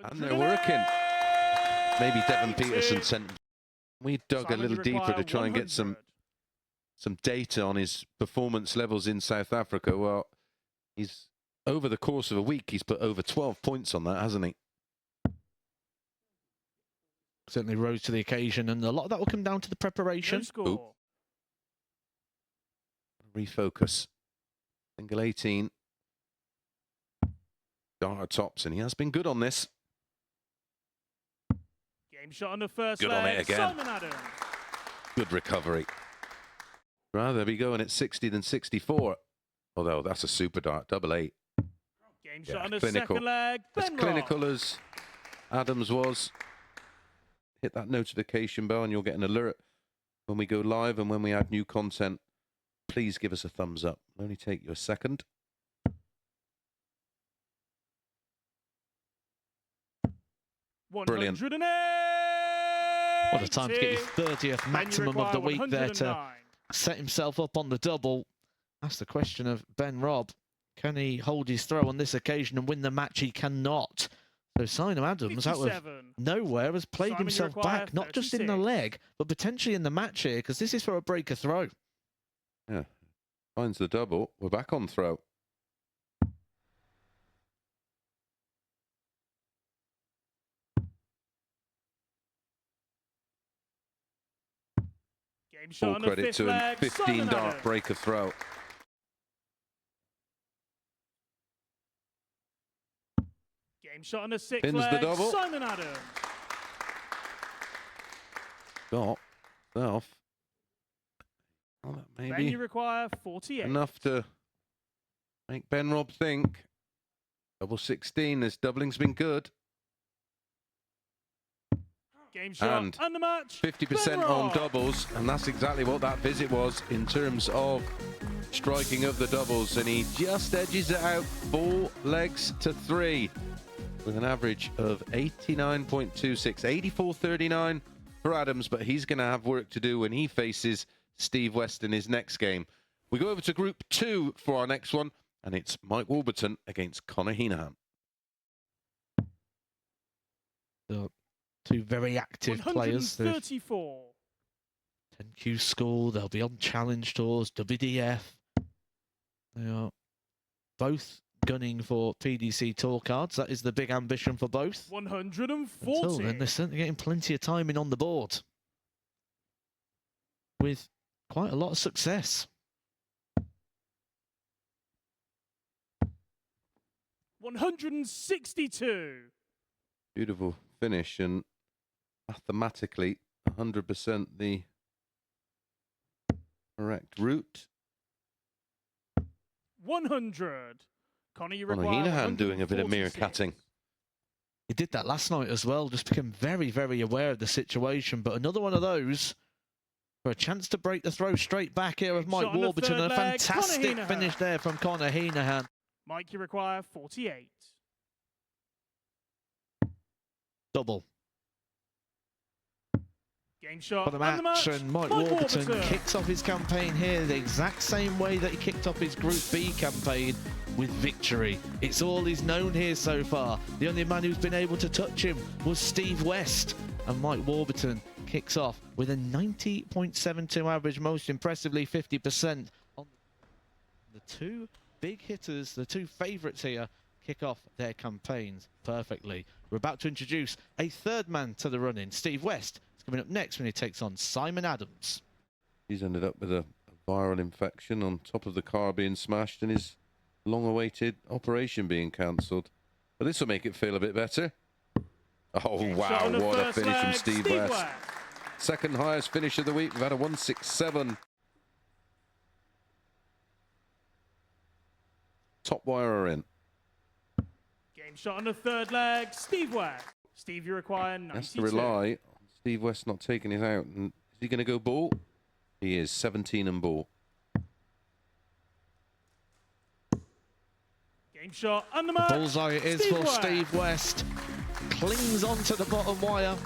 And they're working. Maybe Devon Peterson sent. We dug a little deeper to try and get some data on his performance levels in South Africa. Well, he's over the course of a week, he's put over 12 points on that, hasn't he? Certainly rose to the occasion, and a lot of that will come down to the preparation. Oop. Refocus. Single 18. Dara tops, and he has been good on this. Game shot on the first Good leg. on it again. Simon Adams. Good recovery. Rather be going at 60 than 64. Although that's a super dart, double 8. Game shot on the second leg. As Ben clinical Robb. as Adams was. Hit that notification bell and you'll get an alert when we go live, and when we add new content, please give us a thumbs up. It'll only take you a second. Brilliant. What a time to get your 30th maximum of the week there to set himself up on the double. That's the question of Ben Robb. Can he hold his throw on this occasion and win the match? He cannot. So Simon Adams, 57. out of nowhere, has played Simon, himself back, not just in the 36. leg, but potentially in the match here, because this is for a breaker throw. Yeah. Finds the double. We're back on throw. Game shot Full on the credit fifth to him. leg. 15 Simon dart Adams. breaker throw. Game shot on the sixth Pins the leg. double. Simon Adams. Got self. Well, that Then maybe you require 48. enough to make Ben Robb think. Double 16. This doubling's been good. Game shot And and the match. 50% Ben on Robb. doubles, and that's exactly what that visit was in terms of striking of the doubles, and he just edges it out 4 legs to 3 with an average of 89.26, 84.39 for Adams, but he's going to have work to do when he faces Steve West in his next game. We go over to Group 2 for our next one, and it's Mike Warburton against Conor Heenan. So, two very active players. The 134. 10Q school, they'll be on challenge tours, WDF. They are both gunning for PDC tour cards. That is the big ambition for both. 140. Until then, they're certainly getting plenty of time in on the board. With quite a lot of success. 162. Beautiful finish, and mathematically 100% the correct route. 100. Conor, you Conor require Heenan doing a bit of mirror 146. cutting. He did that last night as well, just became very, very aware of the situation. But another one of those for a chance to break the throw straight back here of Mike Shot on the Warburton. third And a leg, fantastic Conor finish Heenan. there from Conor Heenan. Mike, you require 48. Double Game shot for the and match, the match. and Mike Warburton kicks off his campaign here the exact same way that he kicked off his Group B campaign, with victory. It's all he's known here so far. The only man who's been able to touch him was Steve West, and Mike Warburton kicks off with a 90.72 average, most impressively 50% on the two big hitters, the two favourites here, kick off their campaigns perfectly. We're about to introduce a third man to the run-in. Steve West is coming up next when he takes on Simon Adams. He's ended up with a viral infection on top of the car being smashed and his long-awaited operation being cancelled. But this will make it feel a bit better. Oh, Game wow, shot on the what a first finish from leg, Steve West. Second highest finish of the week. We've had a 167. Top wire are in. Game shot on the third leg. Steve West. Steve, you require 92. He has to rely on Steve West not taking it out. And is he going to go ball? He is 17 and ball. Game shot and the match. Bullseye it is Steve for West. Steve West. clings onto the bottom wire.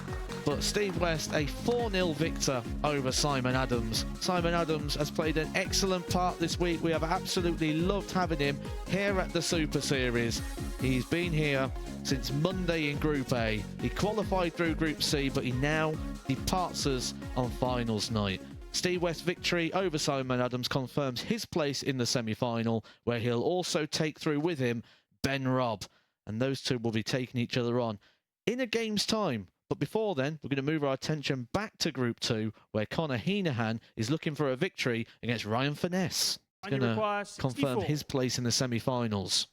But Steve West, a 4-0 victor over Simon Adams. Simon Adams has played an excellent part this week. We have absolutely loved having him here at the Super Series. He's been here since Monday in Group A. He qualified through Group C, but he now departs us on finals night. Steve West's victory over Simon Adams confirms his place in the semi-final, where he'll also take through with him Ben Robb. And those two will be taking each other on in a game's time. But before then, we're going to move our attention back to Group 2, where Conor Heenahan is looking for a victory against Ryan Finesse. He's going to confirm his place in the semi-finals.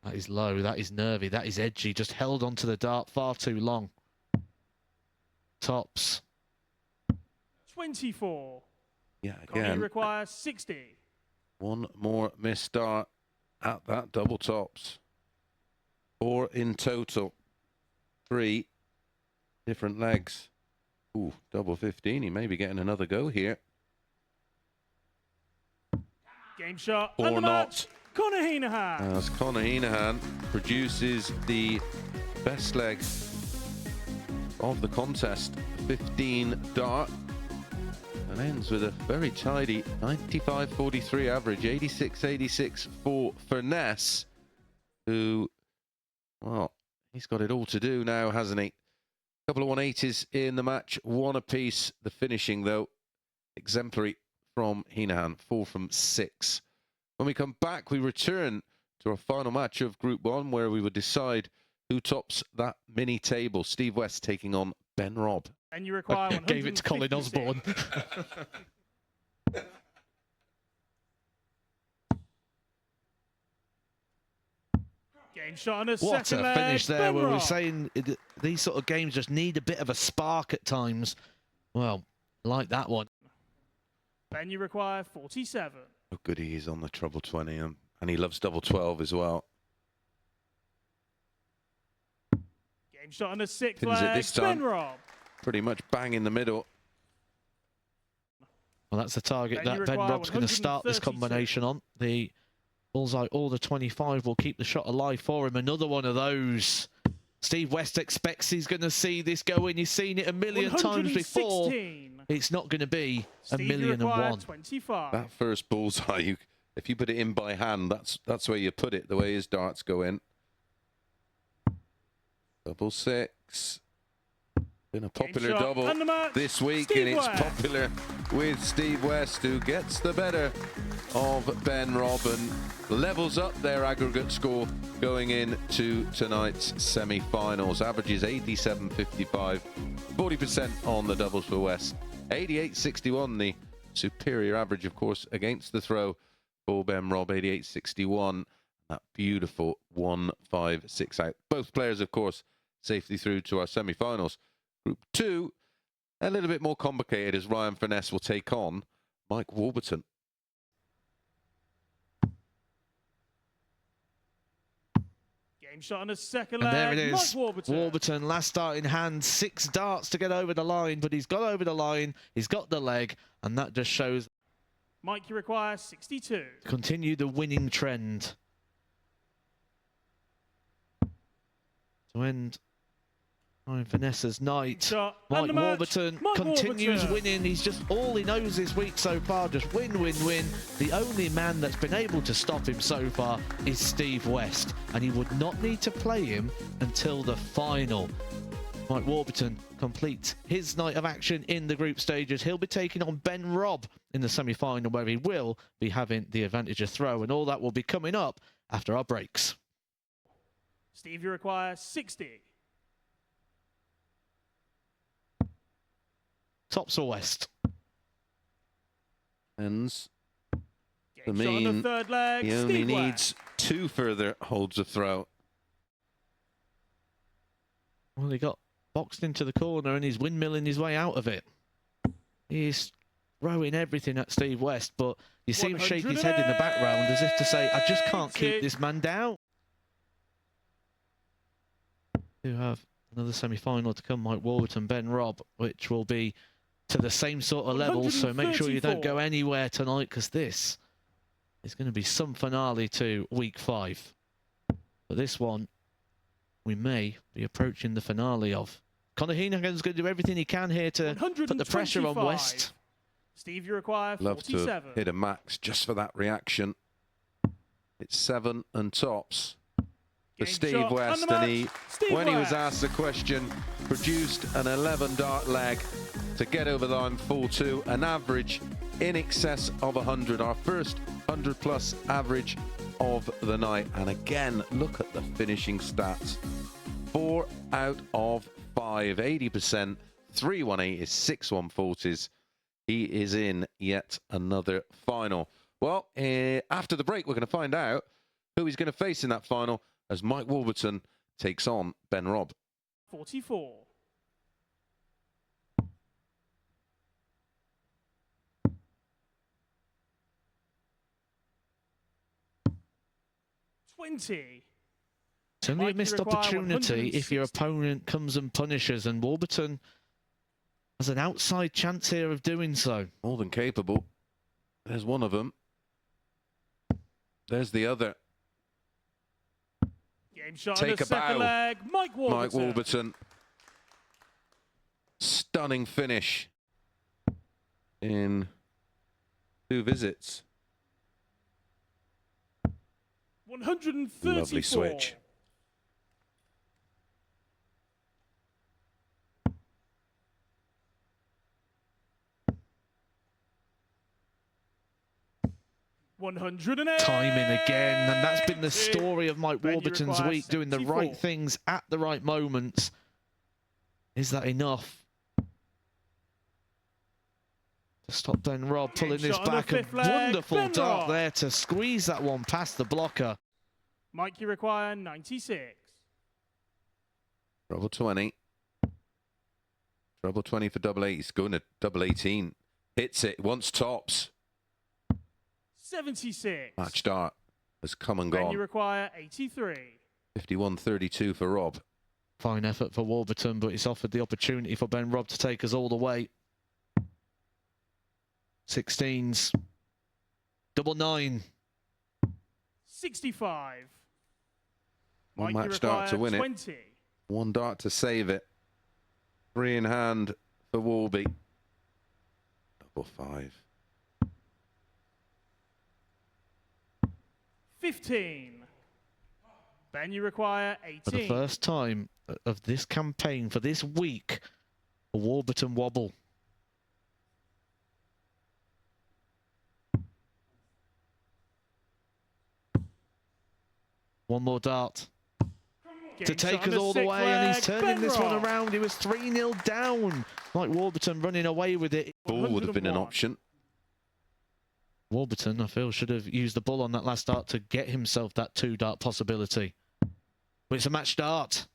That is low, that is nervy, that is edgy. Just held onto the dart far too long. Tops. 24. Yeah, Conor again. requires 60. One more missed start at that double tops. 4 in total. 3 different legs. Ooh, double 15. He may be getting another go here. Game shot. Or and the not. match, Conor Heenahan. As Conor Heenahan produces the best leg of the contest. 15 dart. And ends with a very tidy 95.43 average. 86.86 for Finesse, who... well, he's got it all to do now, hasn't he? A couple of 180s in the match, 1 apiece. The finishing, though, exemplary from Heenahan, 4 from 6. When we come back, we return to our final match of Group 1, where we will decide who tops that mini table. Steve West taking on Ben Robb. And you require 156. Gave it to Colin Osborne. Game shot on a What second a leg, finish there, Ben where we're Robb. saying these sort of games just need a bit of a spark at times. Well, like that one. Ben, you require 47. Oh, good, he is on the treble 20, and he loves double 12 as well. Game shot on a sixth Pins it leg, this time. Ben Robb. Pretty much bang in the middle. Well, that's the target Ben, you that Ben require Robb's going to start this 132. combination on. The bullseye or the 25 will keep the shot alive for him. Another one of those. Steve West expects he's going to see this go in. He's seen it a million times before. 116. It's not going to be a Steve, you million and require one. 25. That first bullseye, if you put it in by hand, that's where you put it, the way his darts go in. Double 6. Been a popular shot double and the match, this week, Steve and it's West. popular with Steve West, who gets the better of Ben Robb and levels up their aggregate score going into tonight's semi-finals. Averages 87.55, 40% on the doubles for West. 88.61, the superior average, of course, against the throw for Ben Robb. 88.61, that beautiful 1-5-6 out. Both players, of course, safely through to our semi-finals. Group 2, a little bit more complicated, as Ryan Finesse will take on Mike Warburton. Game shot on a second And leg, there it is. Mike Warburton. Warburton, last start in hand, 6 darts to get over the line, but he's got over the line, he's got the leg, and that just shows Mike, you require 62. continue the winning trend. To end Ryan Finesse's night, Shot and Mike the match, Warburton Mike continues Warburton. winning. He's just all he knows this week so far, just win, win, win. The only man that's been able to stop him so far is Steve West, and he would not need to play him until the final. Mike Warburton completes his night of action in the group stages. He'll be taking on Ben Robb in the semi-final, where he will be having the advantage of throw, and all that will be coming up after our breaks. Steve, you require 60. Tops or West? Ends. Game shot on the third leg, He only Steve needs West. 2 further holds of throw. Well, he got boxed into the corner and he's windmilling his way out of it. He's throwing everything at Steve West, but you see him shake his head in the background as if to say, I just can't keep this man down. We have another semi-final to come, Mike Warburton, Ben Robb, which will be to the same sort of level, so make sure you don't go anywhere tonight, because this is going to be some finale to week 5. But this one, we may be approaching the finale of. Conor Heenagan's going to do everything he can here to put the pressure on 125. West. Steve, you require Love 47. to hit a max just for that reaction. It's 7 and tops for Game Steve shot West, and the and he, match, Steve when he was West. asked the question, produced an 11 dart leg to get over the line full 2, an average in excess of 100, our first 100 plus average of the night. And again, look at the finishing stats. 4 out of 5, 80%, 318 is 6-140s. He is in yet another final. Well, after the break, we're going to find out who he's going to face in that final as Mike Warburton takes on Ben Robb. 44. $20. It's only a Mike, you missed require opportunity if your 160. opponent comes and punishes, and Warburton has an outside chance here of doing so. More than capable. There's one of them. There's the other. Game shot Take on the a bow. second leg. Mike Warburton. Mike Warburton. Stunning finish in 2 visits. 134. Lovely switch. Timing again, and that's been the story of Mike Ben, you Warburton's require week, doing the 74. right things at the right moments. Is that enough to stop Ben Robb pulling this shot on the back? A fifth leg, wonderful Ben dart Robb. there to squeeze that one past the blocker. Mike, you require 96. Treble 20. Treble 20 for double 8. He's going to double 18. Hits it. Once tops. 76. Match dart has come and Ben, you gone. require 83. 51-32 for Robb. Fine effort for Warburton, but it's offered the opportunity for Ben Robb to take us all the way. 16s. Double 9. 65. One Mike, you match dart to require win it. 20. 1 dart to save it. 3 in hand for Warby. Double 5. 15. Ben, you require 18. For the first time of this campaign, for this week, a Warburton wobble. One more dart to Game take shot on us all the sixth way, and he's leg, turning Ben this one Robb. around. He was 3-0 down. Mike Warburton running away with it. Ball would have been an 101. option. Warburton, I feel, should have used the ball on that last dart to get himself that 2-dart possibility. But it's a match dart.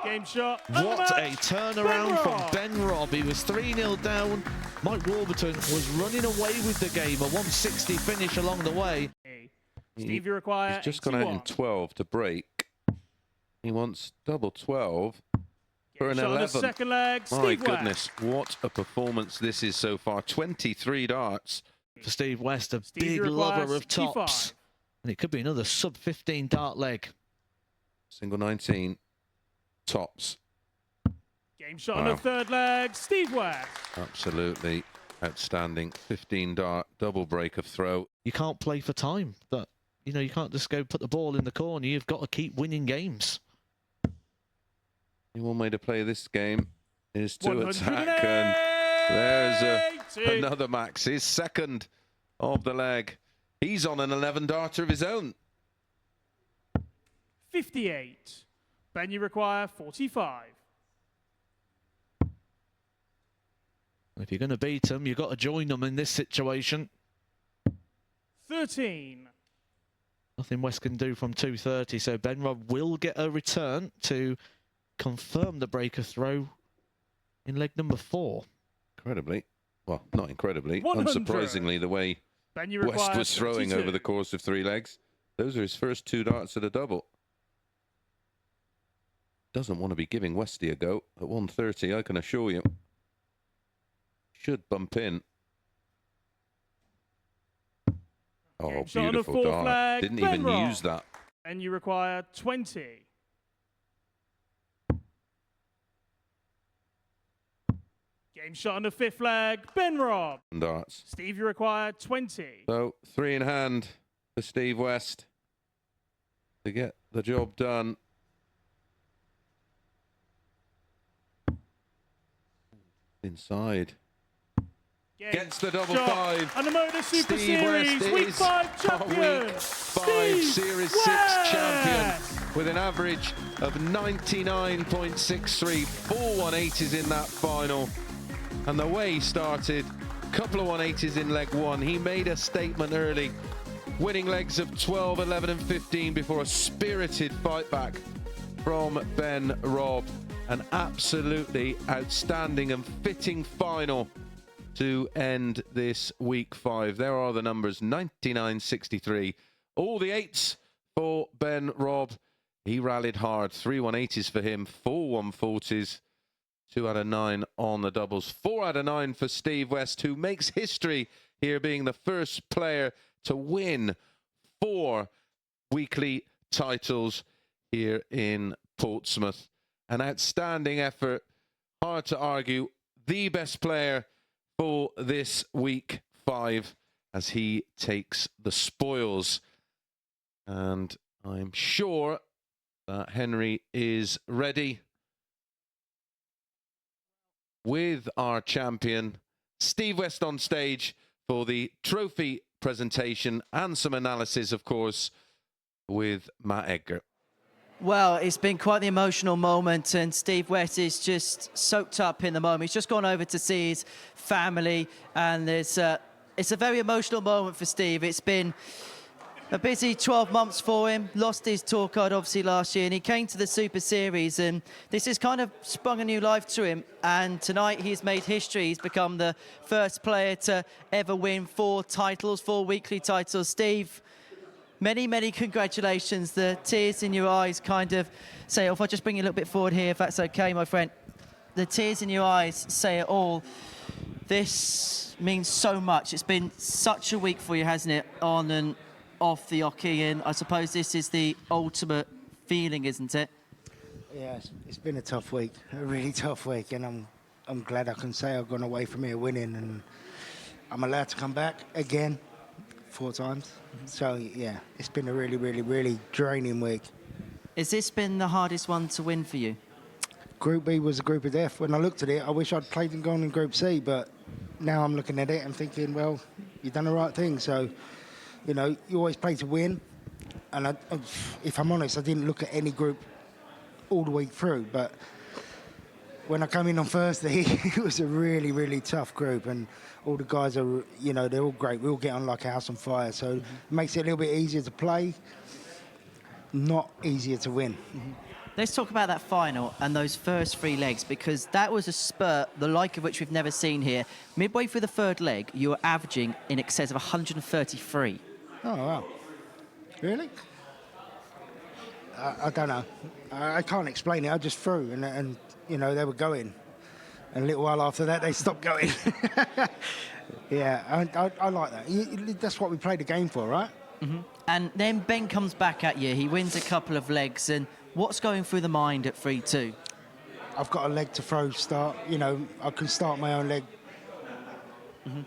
Game shot. and the What a match, turnaround Ben from Robb. Ben Robb. He was 3-0 down. Mike Warburton was running away with the game. A 160 finish along the way. Steve, you require He's just gone out in 81. 12 to break. He wants double 12 for an Game shot on the 11. second leg. My Steve goodness, what a performance this is so far. 23 darts. For Steve West, a Steve, you big require lover of 65. tops. And it could be another sub-15 dart leg. Single 19. Tops. Game shot on Wow. the third leg. Steve West. Absolutely outstanding. 15 dart double break of throw. You can't play for time. That, you know, you can't just go put the ball in the corner. You've got to keep winning games. The one way to play this game is to 180. attack. And there's another max. His second of the leg. He's on an 11 darter of his own. 58. Ben, you require 45. If you're going to beat them, you've got to join them in this situation. 13. Nothing West can do from 230, so Ben Robb will get a return to confirm the break of throw in leg number 4. Incredibly. Well, not incredibly. 100. Unsurprisingly, the way Ben, you require West was throwing 72. over the course of 3 legs. Those are his first 2 darts at a double. Doesn't want to be giving Westy a go at 130, I can assure you. Should bump in. Oh, Game shot on the beautiful fourth dart. leg, Didn't Ben even Robb. use that. And you require 20. Game shot on the 5th leg, Ben Robb. Darts. Steve, you require 20. So 3 in hand for Steve West to get the job done. Inside. Game Gets the double shot 5. on the Motor Super Steve Series, West Week is 5 champion. Week 5 Steve Series West. 6 champion with an average of 99.63. 4 180s in that final. And the way he started, a couple of 180s in leg 1. He made a statement early, winning legs of 12, 11 and 15 before a spirited fight back from Ben Robb. An absolutely outstanding and fitting final to end this week 5. There are the numbers, 99.63. All the 8s for Ben Robb. He rallied hard, 3 180s for him, 4 140s. 2 out of 9 on the doubles. 4 out of 9 for Steve West, who makes history here, being the first player to win 4 weekly titles here in Portsmouth. An outstanding effort. Hard to argue. The best player for this week 5 as he takes the spoils. And I'm sure that Henry is ready with our champion, Steve West, on stage for the trophy presentation and some analysis, of course, with Matt Edgar. Well, it's been quite the emotional moment, and Steve West is just soaked up in the moment. He's just gone over to see his family, and it's a very emotional moment for Steve. It's been a busy 12 months for him. Lost his tour card, obviously, last year, and he came to the Super Series, and this has kind of sprung a new life to him. And tonight he's made history. He's become the first player to ever win 4 titles, 4 weekly titles. Steve, many, many congratulations. The tears in your eyes kind of say, if I just bring you a little bit forward here, if that's okay, my friend. The tears in your eyes say it all. This means so much. It's been such a week for you, hasn't it, on and off the hockey, and I suppose this is the ultimate feeling, isn't it? Yeah, it's been a tough week, a really tough week, and I'm glad I can say I've gone away from here winning, and I'm allowed to come back again 4 times. So yeah, it's been a really, really, really draining week. Has this been the hardest one to win for you? Group B was a group of death. When I looked at it, I wish I'd played and gone in Group C, but now I'm looking at it and thinking, well, you've done the right thing. So, you know, you always play to win. And if I'm honest, I didn't look at any group all the way through. But when I come in on Thursday, it was a really, really tough group. And all the guys are, you know, they're all great. We all get on like a house on fire. So it makes it a little bit easier to play, not easier to win. Let's talk about that final and those first 3 legs, because that was a spurt, the like of which we've never seen here. Midway through the 3rd leg, you were averaging in excess of 133. Oh, wow. Really? I don't know. I can't explain it. I just threw, and you know, they were going. And a little while after that, they stopped going. Yeah, I like that. That's what we played the game for, right? And then Ben comes back at you. He wins a couple of legs. And what's going through the mind at 3-2? I've got a leg to throw start. You know, I can start my own leg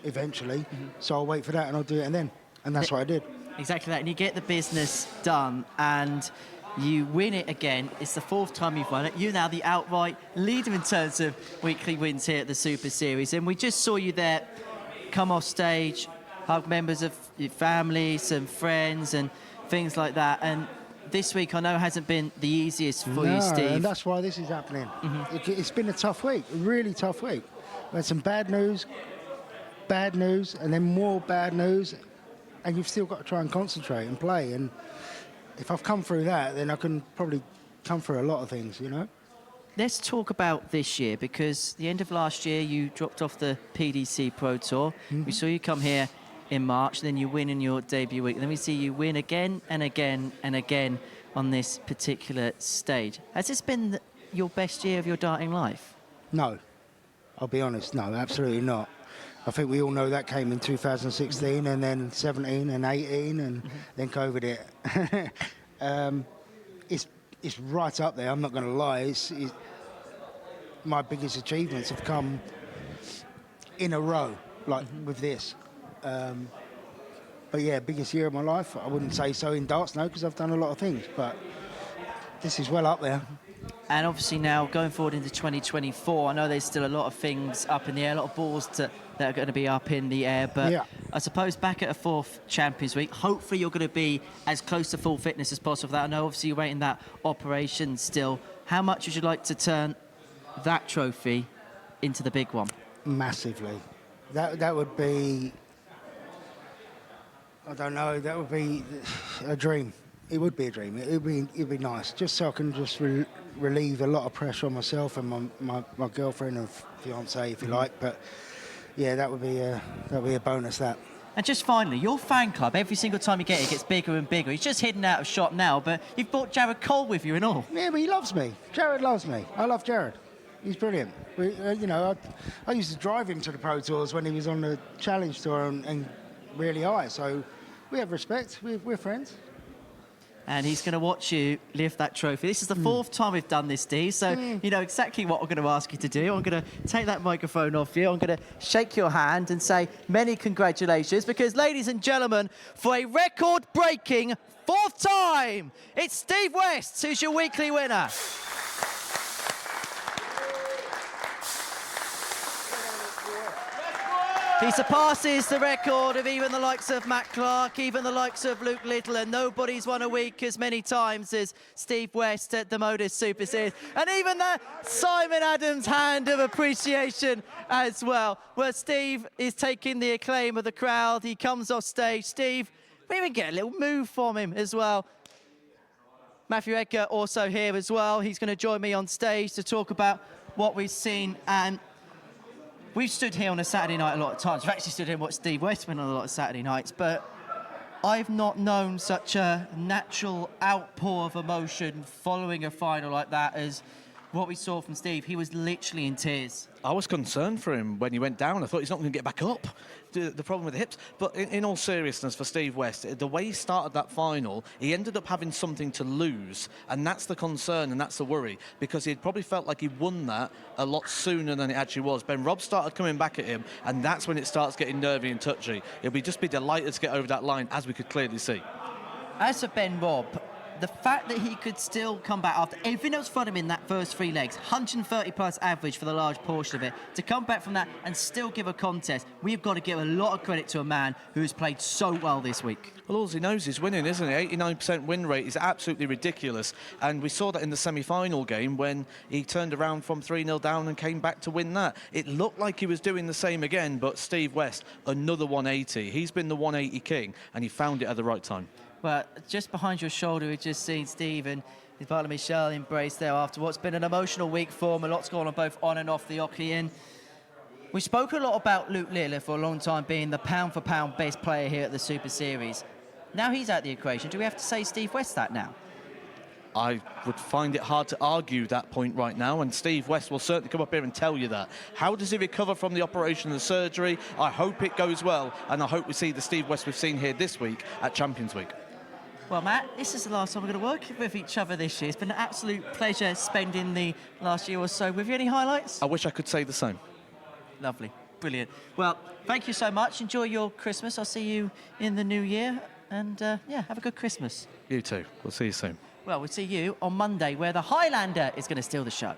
eventually. So I'll wait for that and I'll do it and then. And that's what I did. Exactly that. And you get the business done and you win it again. It's the 4th time you've won it. You're now the outright leader in terms of weekly wins here at the Super Series. And we just saw you there come off stage, hug members of your family, some friends and things like that. And this week, I know, hasn't been the easiest for you, Steve. And that's why this is happening. It's been a tough week, a really tough week. We had some bad news, and then more bad news, and you've still got to try and concentrate and play. And if I've come through that, then I can probably come through a lot of things, you know? Let's talk about this year, because the end of last year, you dropped off the PDC Pro Tour. We saw you come here in March, then you win in your debut week, and then we see you win again and again and again on this particular stage. Has this been your best year of your darting life? No, I'll be honest, no, absolutely not. I think we all know that came in 2016 and then 17 and 18 and then COVID hit. It's right up there. I'm not going to lie. My biggest achievements have come in a row, like with this. But yeah, biggest year of my life. I wouldn't say so in darts, no, because I've done a lot of things. But this is well up there. And obviously now going forward into 2024, I know there's still a lot of things up in the air, a lot of balls that are going to be up in the air. But Yeah. I suppose back at a 4th Champions Week, hopefully you're going to be as close to full fitness as possible for that. I know obviously you're waiting that operation still. How much would you like to turn that trophy into the big one? Massively. That would be, I don't know, that would be a dream. It would be a dream. It'd be nice, just so I can just relieve a lot of pressure on myself and my girlfriend and fiance, if you like. But yeah, that would be a bonus. That. And just finally, your fan club, every single time you get it, gets bigger and bigger. He's just hidden out of shot now, but you've brought Jared Cole with you and all. Yeah, but he loves me. Jared loves me. I love Jared. He's brilliant. I used to drive him to the Pro Tours when he was on the Challenge Tour and really high. So we have respect. We're friends. And he's going to watch you lift that trophy. This is the 4th time we've done this, Steve, so you know exactly what I'm going to ask you to do. I'm going to take that microphone off you. I'm going to shake your hand and say many congratulations, because, ladies and gentlemen, for a record-breaking 4th time, it's Steve West who's your weekly winner. He surpasses the record of even the likes of Matt Clark, even the likes of Luke Little, and nobody's won a week as many times as Steve West at the Modus Super Series. And even the Simon Adams hand of appreciation as well. Well, Steve is taking the acclaim of the crowd. He comes off stage. Steve, we even get a little move from him as well. Matthew Edgar also here as well. He's going to join me on stage to talk about what we've seen. And we've stood here on a Saturday night a lot of times. We've actually stood here and watched Steve West win on a lot of Saturday nights, but I've not known such a natural outpour of emotion following a final like that as what we saw from Steve. He was literally in tears. I was concerned for him when he went down. I thought he's not going to get back up. The problem with the hips. But in all seriousness, for Steve West, the way he started that final, he ended up having something to lose. And that's the concern and that's the worry, because he'd probably felt like he won that a lot sooner than it actually was. Ben Robb started coming back at him, and that's when it starts getting nervy and touchy. He'll just be delighted to get over that line, as we could clearly see. As for Ben Robb, the fact that he could still come back after everything that was from him in that first 3 legs, 130 plus average for the large portion of it, to come back from that and still give a contest, we've got to give a lot of credit to a man who's played so well this week. Well, all he knows is winning, isn't it? 89% win rate is absolutely ridiculous. And we saw that in the semi-final game when he turned around from 3-0 down and came back to win that. It looked like he was doing the same again, but Steve West, another 180. He's been the 180 king, and he found it at the right time. Well, just behind your shoulder, we've just seen Steve and his partner Michelle embrace there after what's been an emotional week for him. A lot's gone on both on and off the Oclean. We spoke a lot about Luke Little for a long time being the pound-for-pound best player here at the Super Series. Now he's out the equation. Do we have to say Steve West that now? I would find it hard to argue that point right now, and Steve West will certainly come up here and tell you that. How does he recover from the operation and the surgery? I hope it goes well, and I hope we see the Steve West we've seen here this week at Champions Week. Well, Matt, this is the last time we're going to work with each other this year. It's been an absolute pleasure spending the last year or so with you. Any highlights? I wish I could say the same. Lovely. Brilliant. Well, thank you so much. Enjoy your Christmas. I'll see you in the new year. And, yeah, have a good Christmas. You too. We'll see you soon. Well, we'll see you on Monday, where the Highlander is going to steal the show.